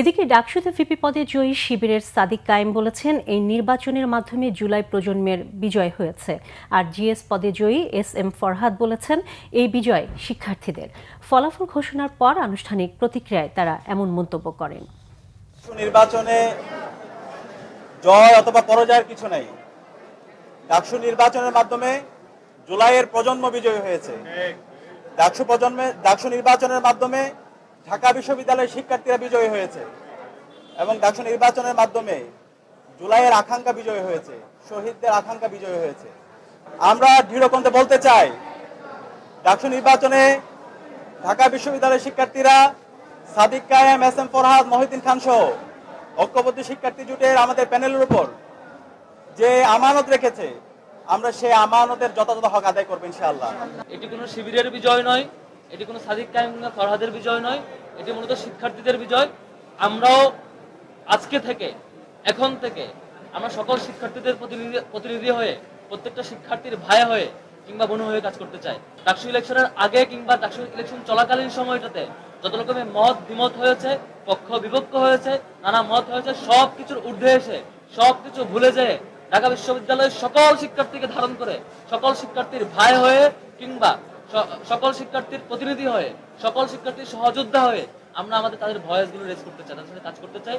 এদিকে ডাকসুতে ভিপি পদে জয়ী শিবিরের সাদিক কায়েম বলেছেন, এই নির্বাচনের মাধ্যমে জুলাই প্রজন্মের বিজয় হয়েছে। আর জিএস পদে জয়ী এস ফরহাদ বলেছেন, এই বিজয় শিক্ষার্থীদের। ফলাফল ঘোষণার পর আনুষ্ঠানিক প্রতিক্রিয়ায় তারা এমন মন্তব্য করেন। নির্বাচনে জয় অথবা পরাজয়ের কিছু নেই। ডাকসু নির্বাচনের মাধ্যমে জুলাইয়ের প্রজন্ম বিজয়ী হয়েছে। ডাকসু নির্বাচনের মাধ্যমে ঢাকা বিশ্ববিদ্যালয়ের শিক্ষার্থীরা বিজয়ী হয়েছে এবং ডাকসু নির্বাচনের মাধ্যমে জুলাইয়ের আকাঙ্ক্ষা বিজয়ী হয়েছে, শহীদদের আকাঙ্ক্ষা বিজয়ী হয়েছে। আমরা দৃঢ়কণ্ঠে বলতে চাই, ডাকসু নির্বাচনে ঢাকা বিশ্ববিদ্যালয়ের শিক্ষার্থীরা সাদিক কায়েম, ফরহাদ, মহিউদ্দিন খান সহ ঐক্যবদ্ধ শিক্ষার্থী জোটের আমাদের প্যানেলের উপর যে আমানত রেখেছে, আমরা সেই আমানতের যথাযথ হক আদায় করবো ইনশাআল্লাহ। এটি কোনো শিবিরের বিজয় নয়, এটি কোনো সাদিক কায়েম কিংবা ফরহাদের বিজয় নয়, এটি মূলত শিক্ষার্থীদের বিজয়। আমরাও আজকে থেকে, এখন থেকে আমরা সকল শিক্ষার্থীদের প্রতিনিধি হয়ে, প্রত্যেকটা শিক্ষার্থীর ভাই হয়ে কিংবা বোন হয়ে কাজ করতে চাই। ডাকসু ইলেকশনের আগে কিংবা ডাকসু ইলেকশন চলাকালীন সময়টাতে যত রকমের মত বিমত হয়েছে, পক্ষ বিপক্ষ হয়েছে, নানা মত হয়েছে, সবকিছুর ঊর্ধ্বে এসে সবকিছু ভুলে যেয়ে ঢাকা বিশ্ববিদ্যালয়ের সকল শিক্ষার্থীকে ধারণ করে, সকল শিক্ষার্থীর ভাই হয়ে কিংবা সকল শিক্ষার্থীর প্রতিনিধি হয়ে, সকল শিক্ষার্থীর সহযোদ্ধা হয়ে আমরা তাদের ভয়েসগুলো রেজ করতে চাই, তাদের সাথে কাজ করতে চাই।